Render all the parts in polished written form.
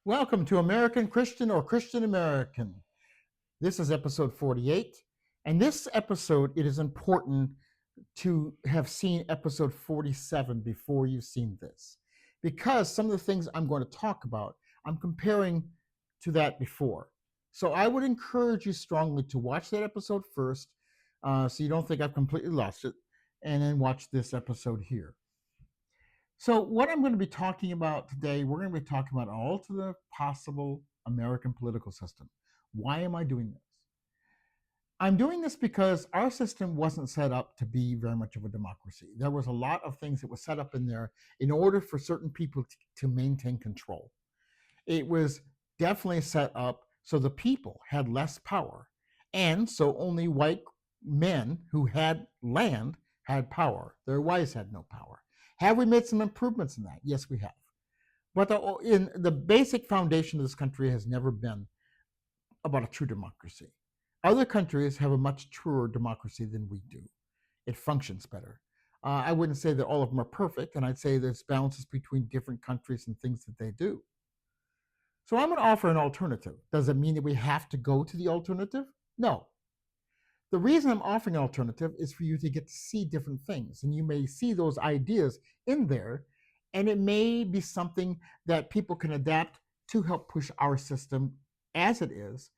Welcome to American Christian or Christian American. This is episode 48. And this episode, it is important to have seen episode 47 before you've seen this. Because some of the things I'm going to talk about, I'm comparing to that before. So I would encourage you strongly to watch that episode first so you don't think I've completely lost it, and then watch this episode here. So, what I'm going to be talking about today, we're going to be talking about all to the possible American political system. Why am I doing this? I'm doing this because our system wasn't set up to be very much of a democracy. There was a lot of things that was set up in there in order for certain people to maintain control. It was definitely set up so the people had less power, and so only white men who had land had power. Their wives had no power. Have we made some improvements in that? Yes, we have. But in the basic foundation of this country has never been about a true democracy. Other countries have a much truer democracy than we do. It functions better. I wouldn't say that all of them are perfect, and I'd say there's balances between different countries and things that they do. So I'm going to offer an alternative. Does it mean that we have to go to the alternative? No. The reason I'm offering an alternative is for you to get to see different things, and you may see those ideas in there, and it may be something that people can adapt to help push our system as it is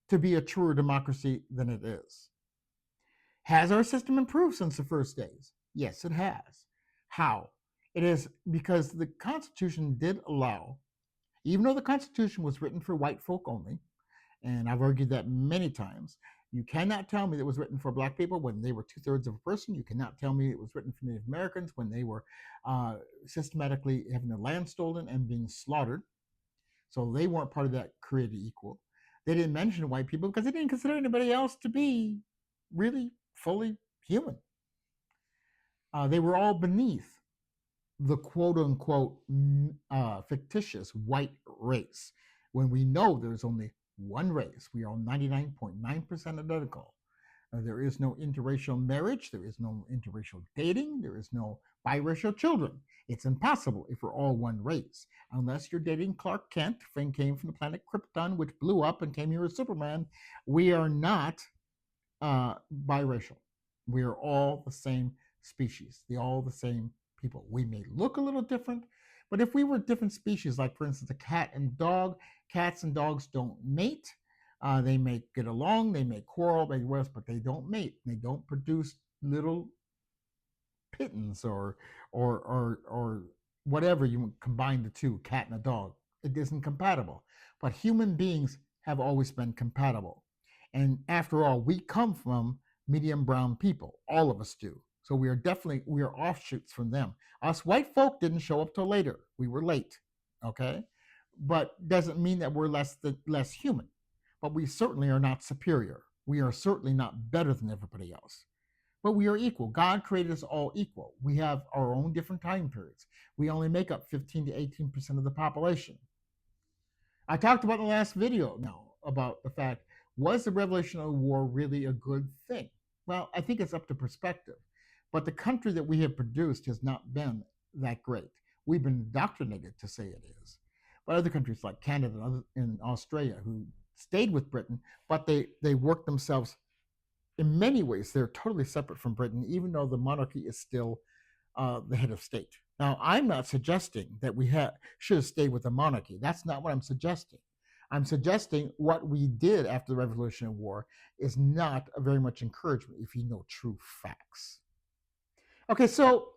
to be a truer democracy than it is. Has our system improved since the first days? Yes, it has. How? It is because the Constitution did allow, even though the Constitution was written for white folk only, and I've argued that many times, you cannot tell me that it was written for black people when they were 2/3 of a person. You cannot tell me it was written for Native Americans when they were systematically having their land stolen and being slaughtered. So they weren't part of that created equal. They didn't mention white people because they didn't consider anybody else to be really fully human. They were all beneath the quote unquote fictitious white race when we know there's only one race. We are 99.9% identical. There is no interracial marriage. There is no interracial dating. There is no biracial children. It's impossible if we're all one race, unless you're dating Clark Kent, who came from the planet Krypton, which blew up and came here as Superman. We are not biracial. We are all the same species. They're all the same people. We may look a little different, but if we were different species, like for instance a cat and dog, cats and dogs don't mate. They may get along, they may quarrel, but they don't mate. They don't produce little pittance or whatever you combine the two, cat and a dog. It isn't compatible. But human beings have always been compatible. And after all, we come from medium brown people. All of us do. So we are offshoots from them. Us white folk didn't show up till later. We were late. Okay? But doesn't mean that we're less human. But we certainly are not superior. We are certainly not better than everybody else. But we are equal. God created us all equal. We have our own different time periods. We only make up 15 to 18% of the population. I talked about in the last video now about the fact, was the Revolutionary War really a good thing? Well, I think it's up to perspective. But the country that we have produced has not been that great. We've been indoctrinated to say it is. But other countries like Canada and Australia, who stayed with Britain, but they worked themselves, in many ways, they're totally separate from Britain, even though the monarchy is still the head of state. Now, I'm not suggesting that we should have stayed with the monarchy. That's not what I'm suggesting. I'm suggesting what we did after the Revolutionary War is not very much encouragement if you know true facts. Okay, so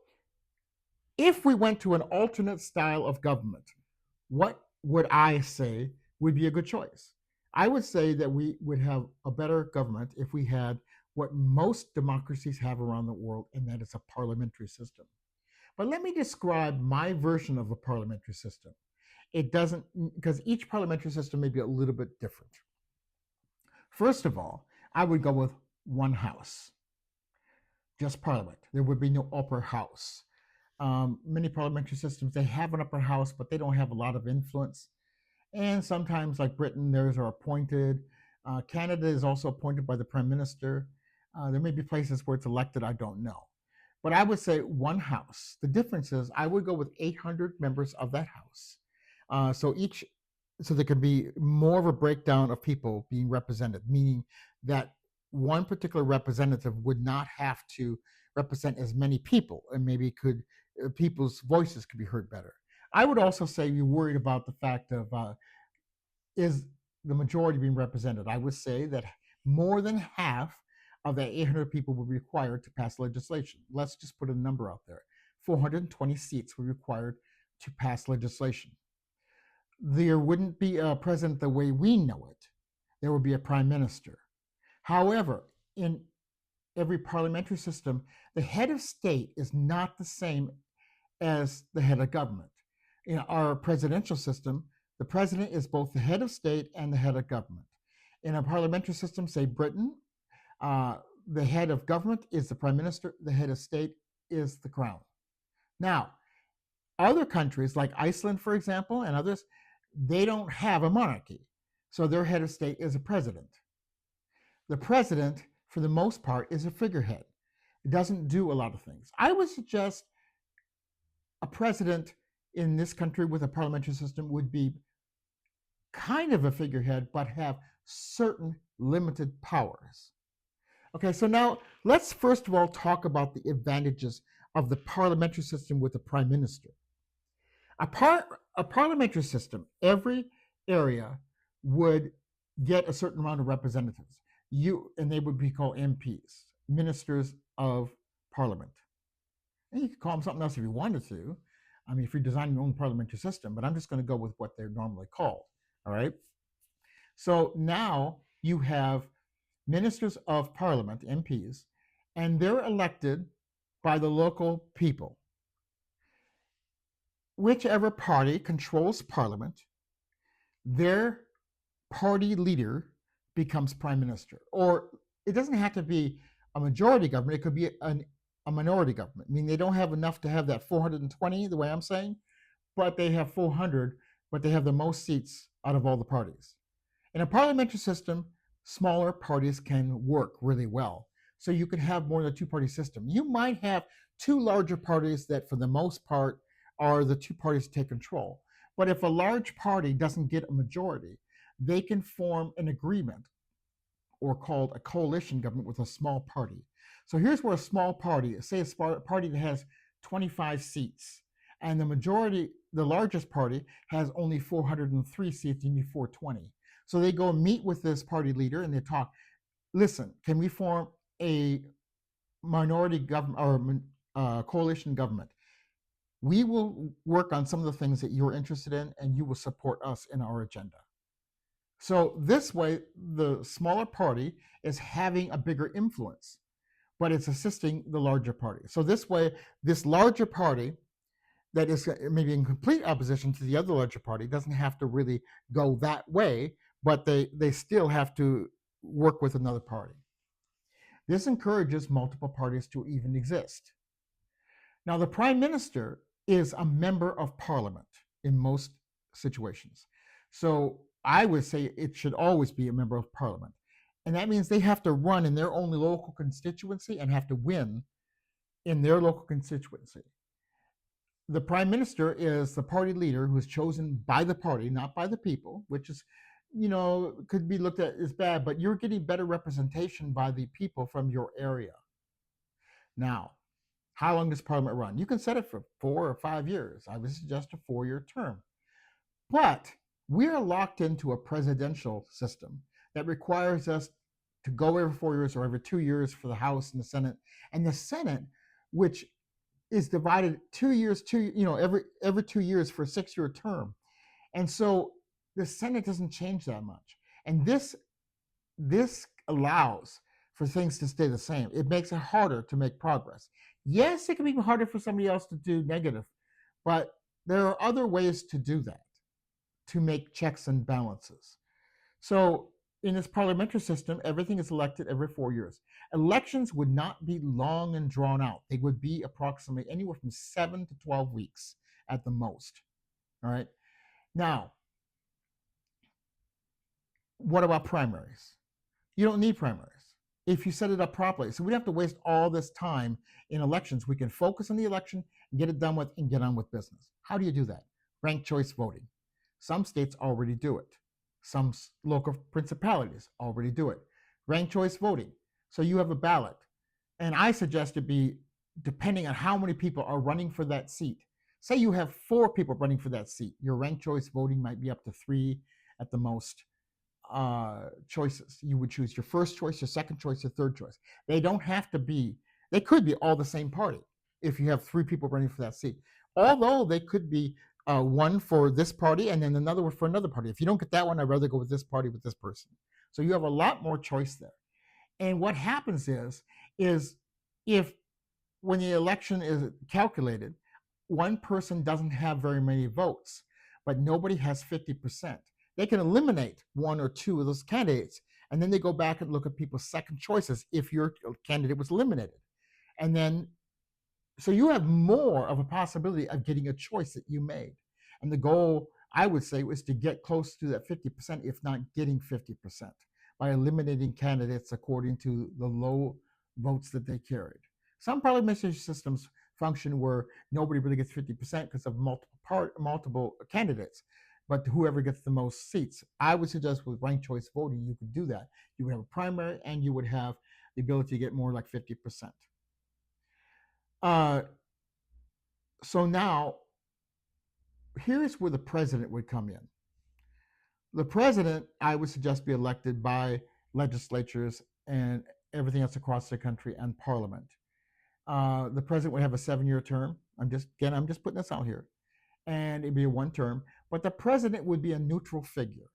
if we went to an alternate style of government, what would I say would be a good choice? I would say that we would have a better government if we had what most democracies have around the world, and that is a parliamentary system. But let me describe my version of a parliamentary system. It doesn't, because each parliamentary system may be a little bit different. First of all, I would go with one house, just parliament. There would be no upper house. Many parliamentary systems, they have an upper house, but they don't have a lot of influence. And sometimes, like Britain, theirs are appointed. Canada is also appointed by the prime minister. There may be places where it's elected, I don't know. But I would say one house. The difference is I would go with 800 members of that house. So each so there can be more of a breakdown of people being represented, meaning that one particular representative would not have to represent as many people, and maybe people's voices could be heard better. I would also say you're worried about the fact of is the majority being represented. I would say that more than half of the 800 people were required to pass legislation. Let's just put a number out there. 420 seats were required to pass legislation. There wouldn't be a president the way we know it. There would be a prime minister. However, in every parliamentary system, the head of state is not the same as the head of government. In our presidential system, the president is both the head of state and the head of government. In a parliamentary system, say Britain, the head of government is the prime minister, the head of state is the crown. Now, other countries like Iceland, for example, and others, they don't have a monarchy. So their head of state is a president. The president, for the most part, is a figurehead. It doesn't do a lot of things. I would suggest a president in this country with a parliamentary system would be kind of a figurehead, but have certain limited powers. Okay, so now let's first of all talk about the advantages of the parliamentary system with a prime minister. A parliamentary system, every area would get a certain amount of representatives. And they would be called MPs, ministers of parliament. And you could call them something else if you wanted to. I mean, if you're designing your own parliamentary system, but I'm just going to go with what they're normally called. All right. So now you have ministers of parliament, MPs, and they're elected by the local people. Whichever party controls parliament, their party leader becomes prime minister. Or it doesn't have to be a majority government, it could be a minority government. I mean, they don't have enough to have that 420, the way I'm saying, but they have 400, but they have the most seats out of all the parties. In a parliamentary system, smaller parties can work really well. So you could have more than a two-party system. You might have two larger parties that, for the most part, are the two parties that take control. But if a large party doesn't get a majority, they can form an agreement, or called a coalition government, with a small party. So here's where a small party, say a party that has 25 seats, and the largest party has only 403 seats, and you need 420. So they go and meet with this party leader and they talk, listen, can we form a minority government or coalition government? We will work on some of the things that you're interested in, and you will support us in our agenda. So this way, the smaller party is having a bigger influence, but it's assisting the larger party. So this way, this larger party that is maybe in complete opposition to the other larger party doesn't have to really go that way, but they still have to work with another party. This encourages multiple parties to even exist. Now, the prime minister is a member of parliament in most situations. So I would say it should always be a member of parliament. And that means they have to run in their own local constituency and have to win in their local constituency. The prime minister is the party leader who is chosen by the party, not by the people, which is, could be looked at as bad, but you're getting better representation by the people from your area. Now, how long does parliament run? You can set it for 4 or 5 years. I would suggest a 4-year term. But we are locked into a presidential system that requires us to go every 4 years or every 2 years for the House and the Senate. And the Senate, which is divided 2 years, every 2 years for a 6-year term. And so the Senate doesn't change that much. And this allows for things to stay the same. It makes it harder to make progress. Yes, it can be harder for somebody else to do negative, but there are other ways to do that, to make checks and balances. So in this parliamentary system, everything is elected every 4 years. Elections would not be long and drawn out. They would be approximately anywhere from 7 to 12 weeks at the most. All right. Now, what about primaries? You don't need primaries if you set it up properly. So we don't have to waste all this time in elections. We can focus on the election and get it done with and get on with business. How do you do that? Ranked choice voting. Some states already do it. Some local principalities already do it. Ranked choice voting. So you have a ballot. And I suggest it be depending on how many people are running for that seat. Say you have 4 people running for that seat. Your ranked choice voting might be up to 3 at the most choices. You would choose your first choice, your second choice, your third choice. They don't have to be, they could be all the same party if you have 3 people running for that seat. Although they could be one for this party and then another one for another party. If you don't get that one, I'd rather go with this party with this person. So you have a lot more choice there. And what happens is if when the election is calculated, one person doesn't have very many votes, but nobody has 50%. They can eliminate 1 or 2 of those candidates, and then they go back and look at people's second choices if your candidate was eliminated. And then, so you have more of a possibility of getting a choice that you made. And the goal, I would say, was to get close to that 50%, if not getting 50%, by eliminating candidates according to the low votes that they carried. Some parliamentary systems function where nobody really gets 50% because of multiple candidates, but whoever gets the most seats. I would suggest with ranked choice voting, you could do that. You would have a primary and you would have the ability to get more like 50%. So now, here's where the president would come in. The president, I would suggest, be elected by legislatures and everything else across the country and parliament. The president would have a 7-year term. I'm just putting this out here. And it'd be a 1 term, but the president would be a neutral figure.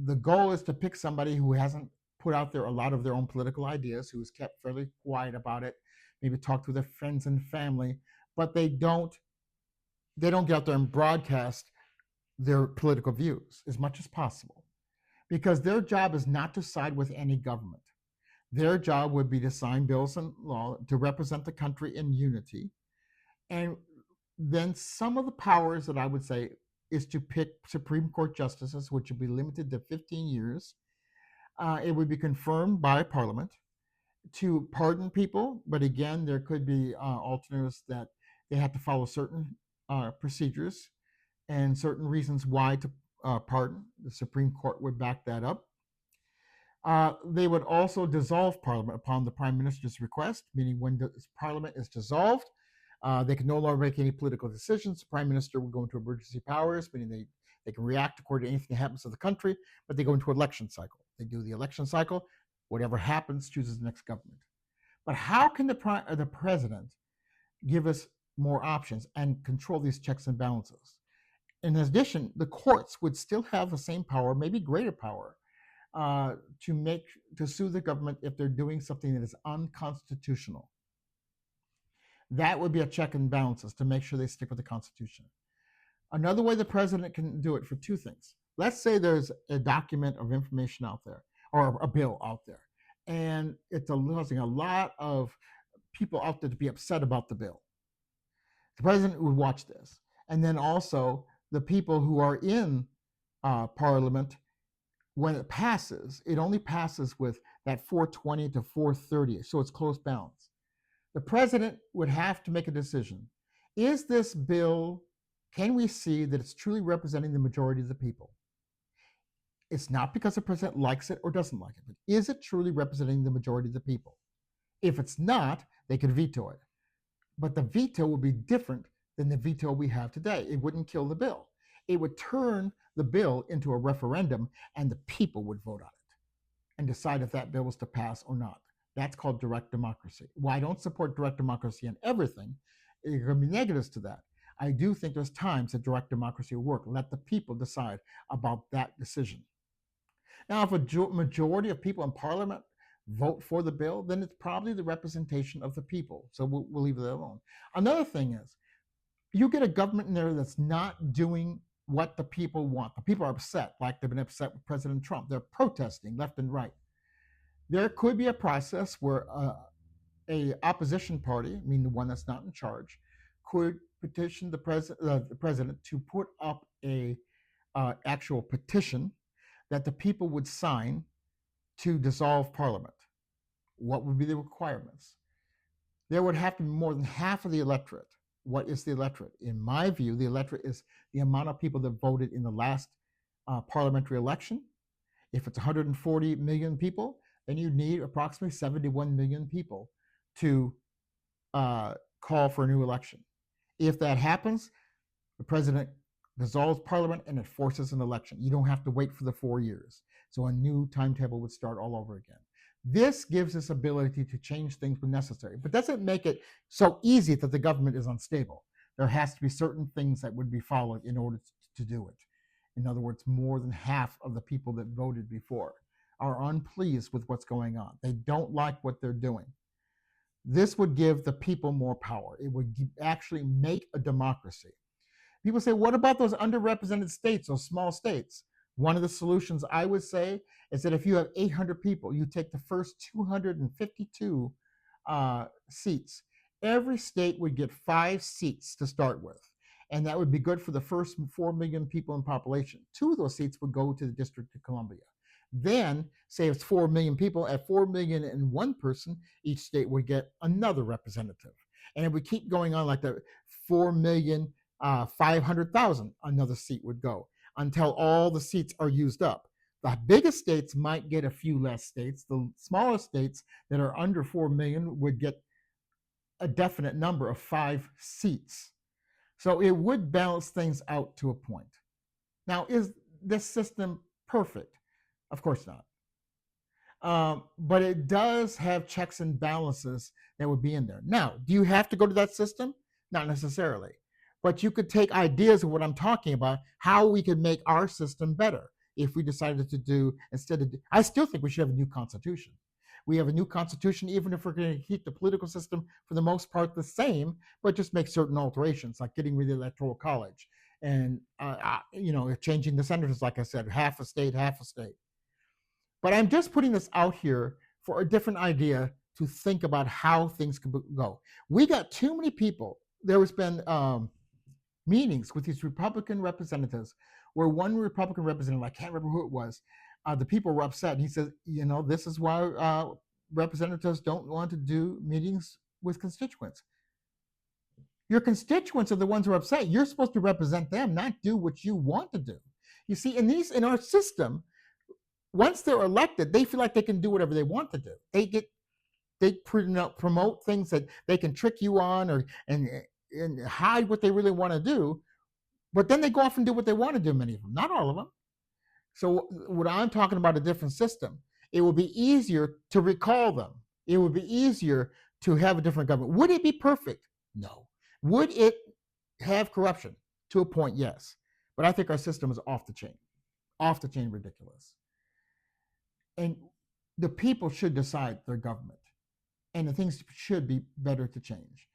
The goal is to pick somebody who hasn't put out there a lot of their own political ideas, who's kept fairly quiet about it, maybe talked with their friends and family, but they don't get out there and broadcast their political views as much as possible, because their job is not to side with any government. Their job would be to sign bills and law to represent the country in unity. And then some of the powers that I would say is to pick Supreme Court justices, which would be limited to 15 years. It would be confirmed by Parliament, to pardon people, but again, there could be alternatives that they have to follow certain procedures and certain reasons why to pardon. The Supreme Court would back that up. They would also dissolve Parliament upon the Prime Minister's request, meaning when the Parliament is dissolved, they can no longer make any political decisions. The Prime Minister will go into emergency powers, meaning they can react according to anything that happens to the country, but they go into election cycle. They do the election cycle. Whatever happens, chooses the next government. But how can the president give us more options and control these checks and balances? In addition, the courts would still have the same power, maybe greater power, to sue the government if they're doing something that is unconstitutional. That would be a check and balances to make sure they stick with the Constitution. Another way the president can do it for 2 things. Let's say there's a document of information out there or a bill out there, and it's causing a lot of people out there to be upset about the bill. The president would watch this. And then also the people who are in Parliament, when it passes, it only passes with that 420 to 430, so it's close balance. The president would have to make a decision. Is this bill, can we see that it's truly representing the majority of the people? It's not because the president likes it or doesn't like it, but is it truly representing the majority of the people? If it's not, they could veto it. But the veto would be different than the veto we have today. It wouldn't kill the bill. It would turn the bill into a referendum, and the people would vote on it and decide if that bill was to pass or not. That's called direct democracy. While I don't support direct democracy in everything, there are going to be negatives to that. I do think there's times that direct democracy will work. Let the people decide about that decision. Now, if a majority of people in Parliament vote for the bill, then it's probably the representation of the people. So we'll leave it alone. Another thing is, you get a government in there that's not doing what the people want. The people are upset, like they've been upset with President Trump. They're protesting left and right. There could be a process where a opposition party, I mean the one that's not in charge, could petition the president to put up a actual petition that the people would sign to dissolve Parliament. What would be the requirements? There would have to be more than half of the electorate what is the electorate? In my view, the electorate is the amount of people that voted in the last parliamentary election. If it's 140 million people, then you need approximately 71 million people to call for a new election. If that happens, the president dissolves parliament and it forces an election. You don't have to wait for the 4 years. So a new timetable would start all over again. This gives us ability to change things when necessary, but doesn't make it so easy that the government is unstable. There has to be certain things that would be followed in order to do it. In other words, more than half of the people that voted before are unpleased with what's going on. They don't like what they're doing. This would give the people more power. It would actually make a democracy. People say, what about those underrepresented states, those small states? One of the solutions I would say is that if you have 800 people, you take the first 252 seats. Every state would get 5 seats to start with. And that would be good for the first 4 million people in population. 2 of those seats would go to the District of Columbia. Then, say it's 4 million people, at 4 million and 1 person, each state would get another representative. And it would keep going on like the 4,500,000, another seat would go until all the seats are used up. The biggest states might get a few less states. The smaller states that are under 4 million would get a definite number of 5 seats. So it would balance things out to a point. Now, is this system perfect? Of course not. But it does have checks and balances that would be in there. Now, do you have to go to that system? Not necessarily. But you could take ideas of what I'm talking about, how we could make our system better if we decided to do, I still think we should have a new constitution. We have a new constitution, even if we're going to keep the political system for the most part the same, but just make certain alterations, like getting rid of the electoral college and changing the senators, like I said, half a state, half a state. But I'm just putting this out here for a different idea to think about how things could go. We got too many people. There has been meetings with these Republican representatives where one Republican representative, I can't remember who it was, the people were upset. And he said, this is why representatives don't want to do meetings with constituents. Your constituents are the ones who are upset. You're supposed to represent them, not do what you want to do. You see, in our system, once they're elected, they feel like they can do whatever they want to do. They promote things that they can trick you on and hide what they really want to do, but then they go off and do what they want to do, many of them, not all of them. So what I'm talking about, a different system, it would be easier to recall them. It would be easier to have a different government. Would it be perfect? No. Would it have corruption? To a point, yes. But I think our system is off the chain ridiculous. And the people should decide their government. And the things should be better to change.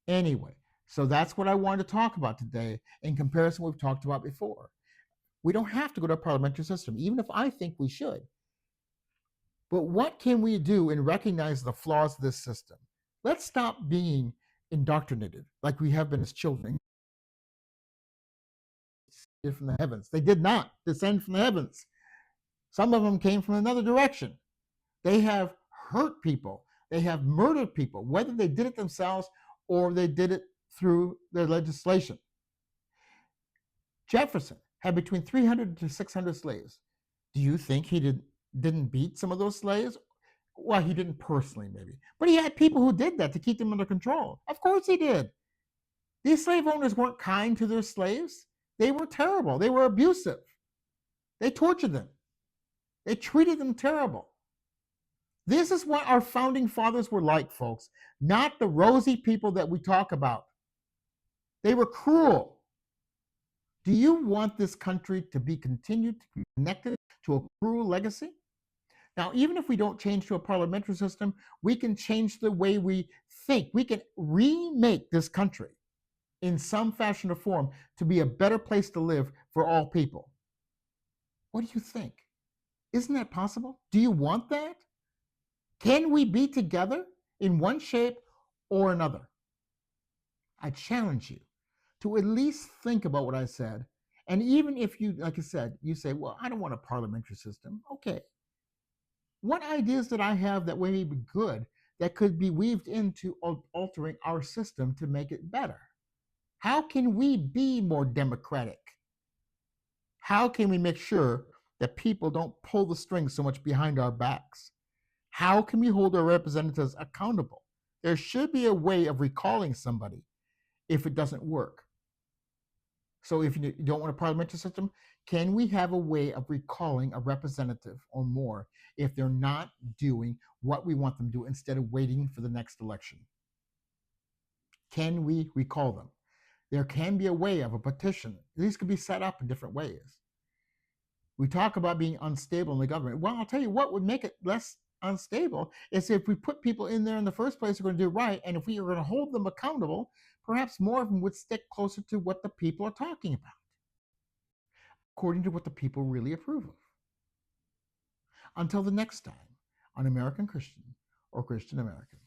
Anyway, so that's what I wanted to talk about today in comparison to what we've talked about before. We don't have to go to a parliamentary system, even if I think we should. But what can we do and recognize the flaws of this system? Let's stop being indoctrinated like we have been as children. From the heavens. They did not descend from the heavens. Some of them came from another direction. They have hurt people. They have murdered people, whether they did it themselves or they did it through their legislation. Jefferson had between 300 to 600 slaves. Do you think he didn't beat some of those slaves? Well, he didn't personally, maybe. But he had people who did that to keep them under control. Of course he did. These slave owners weren't kind to their slaves. They were terrible. They were abusive. They tortured them. They treated them terrible. This is what our founding fathers were like, folks, not the rosy people that we talk about. They were cruel. Do you want this country to be continued to be connected to a cruel legacy? Now, even if we don't change to a parliamentary system, we can change the way we think. We can remake this country in some fashion or form to be a better place to live for all people. What do you think? Isn't that possible? Do you want that? Can we be together in one shape or another? I challenge you to at least think about what I said. And even if you, like I said, you say, well, I don't want a parliamentary system. Okay. What ideas did I have that may be good that could be weaved into altering our system to make it better? How can we be more democratic? How can we make sure that people don't pull the strings so much behind our backs? How can we hold our representatives accountable? There should be a way of recalling somebody if it doesn't work. So if you don't want a parliamentary system, can we have a way of recalling a representative or more if they're not doing what we want them to do instead of waiting for the next election? Can we recall them? There can be a way of a petition. These could be set up in different ways. We talk about being unstable in the government. Well, I'll tell you what would make it less unstable is if we put people in there in the first place who are going to do right, and if we are going to hold them accountable, perhaps more of them would stick closer to what the people are talking about, according to what the people really approve of. Until the next time on American Christian or Christian American.